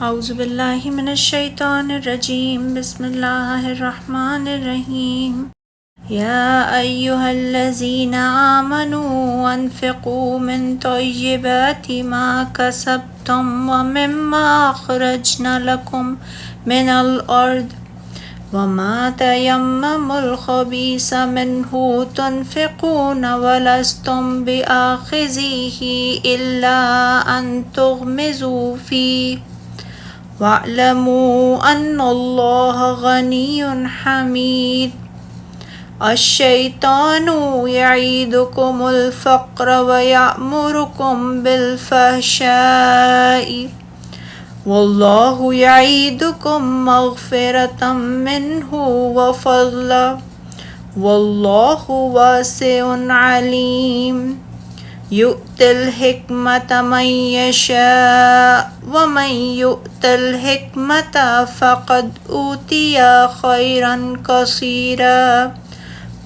اعوذ باللہ من الشیطان الرجیم، بسم اللہ الرحمن الرحیم۔ یا ایہا الذین آمنوا انفقوا من طیبات ما کسبتم ومما اخرجنا لکم من الارض وما تیمموا الخبیث منہ تنفقون ولستم بآخذیہ الا ان تغمضوا فیہ وَاعْلَمُوا أَنَّ اللَّهَ غَنِيٌّ حَمِيدٌ۔ الشَّيْطَانُ يَعِدُكُمُ الْفَقْرَ وَيَأْمُرُكُم بِالْفَحْشَاءِ وَاللَّهُ يَعِدُكُم مَّغْفِرَةً مِّنْهُ وَفَضْلًا وَاللَّهُ وَاسِعٌ عَلِيمٌ۔ يُؤْتِ الْحِكْمَةَ مَن يَشَاءُ وَمَن يُؤْتَ الْحِكْمَةَ فَقَدْ أُوتِیَ خَيْرًا كَثِيرًا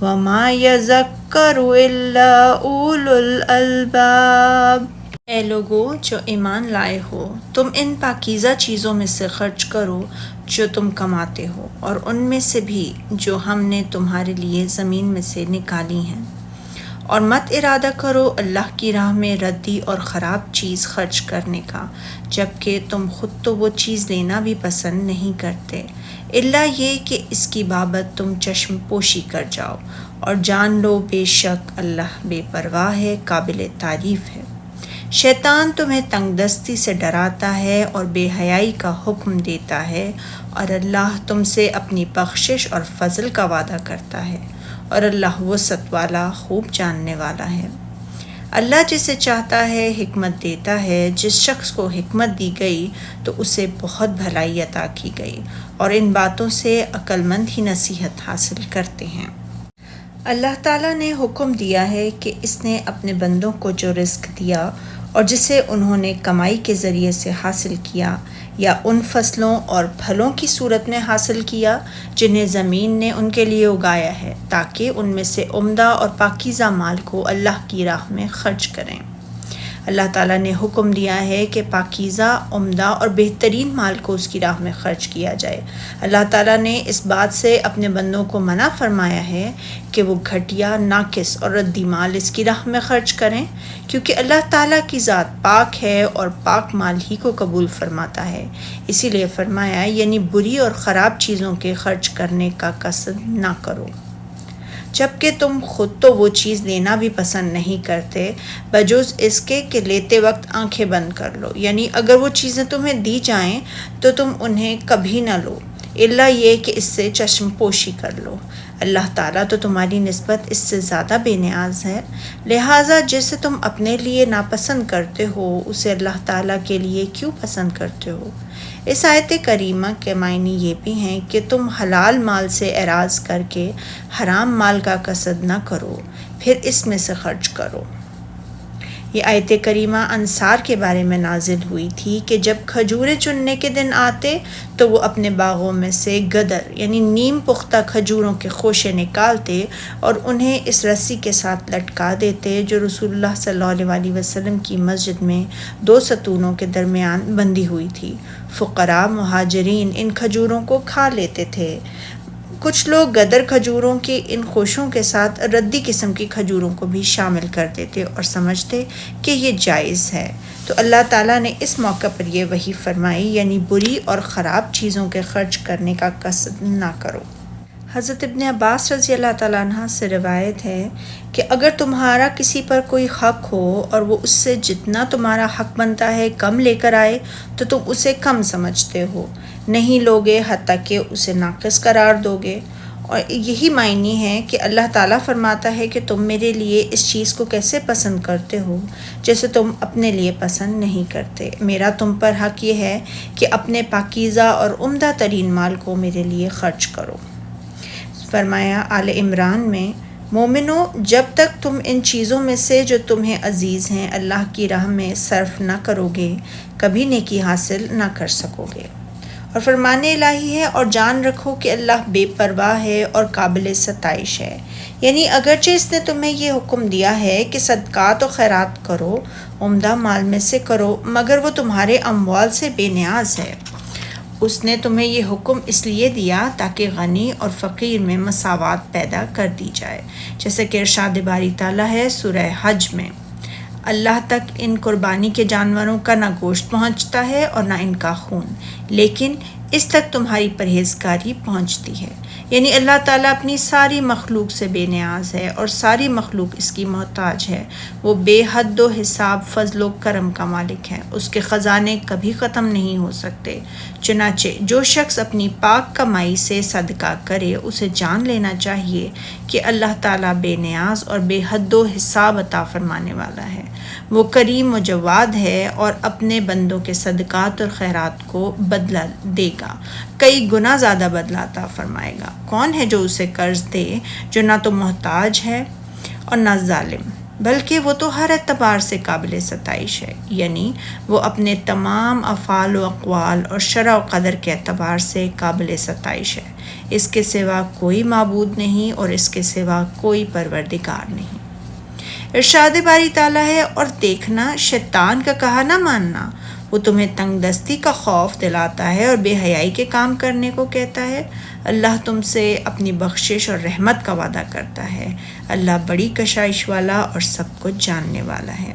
وَمَا يَذَكَّرُ إِلَّا أُولُو الْأَلْبَابِ۔ اے لوگو جو ایمان لائے ہو، تم ان پاکیزہ چیزوں میں سے خرچ کرو جو تم کماتے ہو، اور ان میں سے بھی جو ہم نے تمہارے لیے زمین میں سے نکالی ہیں، اور مت ارادہ کرو اللہ کی راہ میں ردی اور خراب چیز خرچ کرنے کا، جبکہ تم خود تو وہ چیز لینا بھی پسند نہیں کرتے، الا یہ کہ اس کی بابت تم چشم پوشی کر جاؤ، اور جان لو بے شک اللہ بے پرواہ ہے، قابل تعریف ہے۔ شیطان تمہیں تنگ دستی سے ڈراتا ہے اور بے حیائی کا حکم دیتا ہے، اور اللہ تم سے اپنی بخشش اور فضل کا وعدہ کرتا ہے، اور اللہ وسعت والا، خوب جاننے والا ہے۔ اللہ جسے چاہتا ہے حکمت دیتا ہے، جس شخص کو حکمت دی گئی تو اسے بہت بھلائی عطا کی گئی، اور ان باتوں سے عقل مند ہی نصیحت حاصل کرتے ہیں۔ اللہ تعالیٰ نے حکم دیا ہے کہ اس نے اپنے بندوں کو جو رزق دیا اور جسے انہوں نے کمائی کے ذریعے سے حاصل کیا یا ان فصلوں اور پھلوں کی صورت میں حاصل کیا جنہیں زمین نے ان کے لیے اگایا ہے، تاکہ ان میں سے عمدہ اور پاکیزہ مال کو اللہ کی راہ میں خرچ کریں۔ اللہ تعالیٰ نے حکم دیا ہے کہ پاکیزہ، عمدہ اور بہترین مال کو اس کی راہ میں خرچ کیا جائے۔ اللہ تعالیٰ نے اس بات سے اپنے بندوں کو منع فرمایا ہے کہ وہ گھٹیا، ناقص اور ردی مال اس کی راہ میں خرچ کریں، کیونکہ اللہ تعالیٰ کی ذات پاک ہے اور پاک مال ہی کو قبول فرماتا ہے۔ اسی لیے فرمایا یعنی بری اور خراب چیزوں کے خرچ کرنے کا قصد نہ کرو، جبکہ تم خود تو وہ چیز لینا بھی پسند نہیں کرتے، بجز اس کے کہ لیتے وقت آنکھیں بند کر لو، یعنی اگر وہ چیزیں تمہیں دی جائیں تو تم انہیں کبھی نہ لو، الا یہ کہ اس سے چشم پوشی کر لو۔ اللہ تعالیٰ تو تمہاری نسبت اس سے زیادہ بے نیاز ہے، لہٰذا جسے تم اپنے لیے ناپسند کرتے ہو اسے اللہ تعالیٰ کے لیے کیوں پسند کرتے ہو؟ اس آیت کریمہ کے معنی یہ بھی ہیں کہ تم حلال مال سے اعراض کر کے حرام مال کا قصد نہ کرو، پھر اس میں سے خرچ کرو۔ یہ آیت کریمہ انصار کے بارے میں نازل ہوئی تھی کہ جب کھجوریں چننے کے دن آتے تو وہ اپنے باغوں میں سے گدر یعنی نیم پختہ کھجوروں کے خوشے نکالتے اور انہیں اس رسی کے ساتھ لٹکا دیتے جو رسول اللہ صلی اللہ علیہ وسلم کی مسجد میں 2 ستونوں کے درمیان بندھی ہوئی تھی۔ فقراء، مہاجرین ان کھجوروں کو کھا لیتے تھے۔ کچھ لوگ گدر کھجوروں کے ان خوشوں کے ساتھ ردی قسم کی کھجوروں کو بھی شامل کر دیتے اور سمجھتے کہ یہ جائز ہے، تو اللہ تعالیٰ نے اس موقع پر یہ وحی فرمائی یعنی بری اور خراب چیزوں کے خرچ کرنے کا قصد نہ کرو۔ حضرت ابن عباس رضی اللہ تعالیٰ عنہ سے روایت ہے کہ اگر تمہارا کسی پر کوئی حق ہو اور وہ اس سے جتنا تمہارا حق بنتا ہے کم لے کر آئے تو تم اسے کم سمجھتے ہو، نہیں لوگے حتیٰ کہ اسے ناقص قرار دو گے۔ اور یہی معنی ہے کہ اللہ تعالیٰ فرماتا ہے کہ تم میرے لیے اس چیز کو کیسے پسند کرتے ہو جیسے تم اپنے لیے پسند نہیں کرتے، میرا تم پر حق یہ ہے کہ اپنے پاکیزہ اور عمدہ ترین مال کو میرے لیے خرچ کرو۔ فرمایا آل عمران میں، مومنو جب تک تم ان چیزوں میں سے جو تمہیں عزیز ہیں اللہ کی راہ میں صرف نہ کرو گے کبھی نیکی حاصل نہ کر سکو گے۔ اور فرمان الہی ہے اور جان رکھو کہ اللہ بے پرواہ ہے اور قابل ستائش ہے، یعنی اگرچہ اس نے تمہیں یہ حکم دیا ہے کہ صدقات و خیرات کرو، عمدہ مال میں سے کرو، مگر وہ تمہارے اموال سے بے نیاز ہے۔ اس نے تمہیں یہ حکم اس لیے دیا تاکہ غنی اور فقیر میں مساوات پیدا کر دی جائے، جیسے کہ ارشاد باری تعالیٰ ہے سورہ حج میں، اللہ تک ان قربانی کے جانوروں کا نہ گوشت پہنچتا ہے اور نہ ان کا خون، لیکن اس تک تمہاری پرہیزگاری پہنچتی ہے۔ یعنی اللہ تعالیٰ اپنی ساری مخلوق سے بے نیاز ہے اور ساری مخلوق اس کی محتاج ہے۔ وہ بے حد و حساب فضل و کرم کا مالک ہے، اس کے خزانے کبھی ختم نہیں ہو سکتے۔ چنانچہ جو شخص اپنی پاک کمائی سے صدقہ کرے اسے جان لینا چاہیے کہ اللہ تعالیٰ بے نیاز اور بے حد و حساب عطا فرمانے والا ہے۔ وہ کریم و جواد ہے اور اپنے بندوں کے صدقات اور خیرات کو بدلہ دے گا، کئی گنا زیادہ بدلہ عطا فرمائے گا۔ کون ہے جو اسے قرض دے جو نہ تو محتاج ہے اور نہ ظالم، بلکہ وہ تو ہر اعتبار سے قابل ستائش ہے، یعنی وہ اپنے تمام افعال و اقوال اور شرع و قدر کے اعتبار سے قابل ستائش ہے۔ اس کے سوا کوئی معبود نہیں اور اس کے سوا کوئی پروردگار نہیں۔ ارشاد باری تعالیٰ ہے، اور دیکھنا شیطان کا کہا نہ ماننا، وہ تمہیں تنگ دستی کا خوف دلاتا ہے اور بے حیائی کے کام کرنے کو کہتا ہے۔ اللہ تم سے اپنی بخشش اور رحمت کا وعدہ کرتا ہے، اللہ بڑی کشائش والا اور سب کچھ جاننے والا ہے۔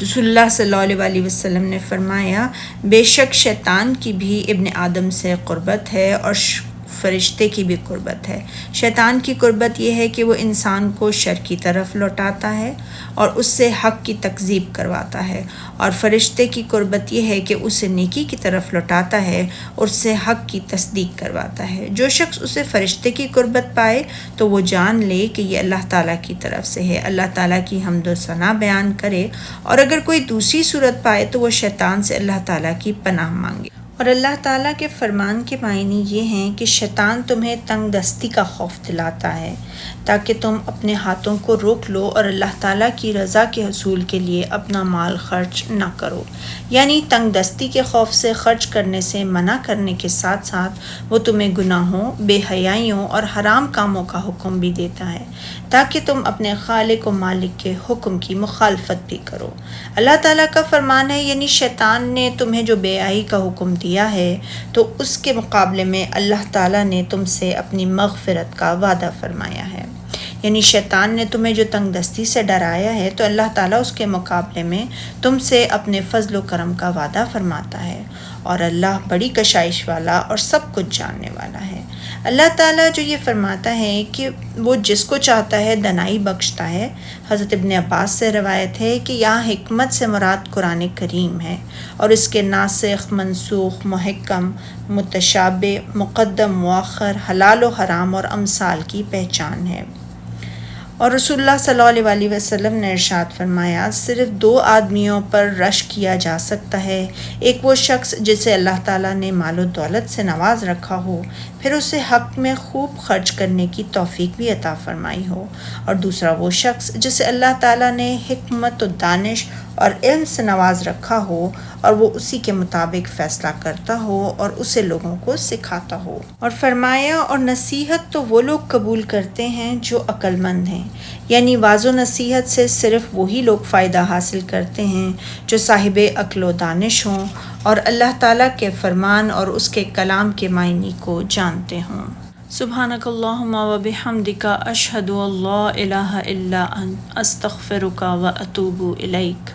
رسول اللہ صلی اللہ علیہ وسلم نے فرمایا، بے شک شیطان کی بھی ابن آدم سے قربت ہے اور فرشتے کی بھی قربت ہے۔ شیطان کی قربت یہ ہے کہ وہ انسان کو شر کی طرف لوٹاتا ہے اور اس سے حق کی تکذیب کرواتا ہے، اور فرشتے کی قربت یہ ہے کہ اسے نیکی کی طرف لوٹاتا ہے اور اس سے حق کی تصدیق کرواتا ہے۔ جو شخص اسے فرشتے کی قربت پائے تو وہ جان لے کہ یہ اللہ تعالیٰ کی طرف سے ہے، اللہ تعالیٰ کی حمد و ثنا بیان کرے، اور اگر کوئی دوسری صورت پائے تو وہ شیطان سے اللہ تعالیٰ کی پناہ مانگے۔ اور اللہ تعالیٰ کے فرمان کے معنی یہ ہیں کہ شیطان تمہیں تنگ دستی کا خوف دلاتا ہے تاکہ تم اپنے ہاتھوں کو روک لو اور اللہ تعالیٰ کی رضا کے حصول کے لیے اپنا مال خرچ نہ کرو۔ یعنی تنگ دستی کے خوف سے خرچ کرنے سے منع کرنے کے ساتھ ساتھ وہ تمہیں گناہوں، بے حیائیوں اور حرام کاموں کا حکم بھی دیتا ہے تاکہ تم اپنے خالق و مالک کے حکم کی مخالفت بھی کرو۔ اللہ تعالیٰ کا فرمان ہے، یعنی شیطان نے تمہیں جو بے حیائی کا حکم دیا ہے تو اس کے مقابلے میں اللہ تعالیٰ نے تم سے اپنی مغفرت کا وعدہ فرمایا ہے۔ یعنی شیطان نے تمہیں جو تنگ دستی سے ڈرایا ہے تو اللہ تعالیٰ اس کے مقابلے میں تم سے اپنے فضل و کرم کا وعدہ فرماتا ہے، اور اللہ بڑی کشائش والا اور سب کچھ جاننے والا ہے۔ اللہ تعالیٰ جو یہ فرماتا ہے کہ وہ جس کو چاہتا ہے دنائی بخشتا ہے۔ حضرت ابن عباس سے روایت ہے کہ یہاں حکمت سے مراد قرآن کریم ہے اور اس کے ناسخ، منسوخ، محکم، متشابہ، مقدم، مؤخر، حلال و حرام اور امثال کی پہچان ہے۔ اور رسول اللہ صلی اللہ علیہ وسلم نے ارشاد فرمایا، صرف دو آدمیوں پر رشک کیا جا سکتا ہے، ایک وہ شخص جسے اللہ تعالیٰ نے مال و دولت سے نواز رکھا ہو، پھر اسے حق میں خوب خرچ کرنے کی توفیق بھی عطا فرمائی ہو، اور دوسرا وہ شخص جسے اللہ تعالیٰ نے حکمت و دانش اور علم سے نواز رکھا ہو اور وہ اسی کے مطابق فیصلہ کرتا ہو اور اسے لوگوں کو سکھاتا ہو۔ اور فرمایا، اور نصیحت تو وہ لوگ قبول کرتے ہیں جو عقل مند ہیں، یعنی واض و نصیحت سے صرف وہی لوگ فائدہ حاصل کرتے ہیں جو صاحب عقل و دانش ہوں اور اللہ تعالیٰ کے فرمان اور اس کے کلام کے معنی کو جانتے ہوں۔ سبحانک اللہم و بحمدک، اشہد ان لا الہ الا انت، استغفرک و اتوب الیک۔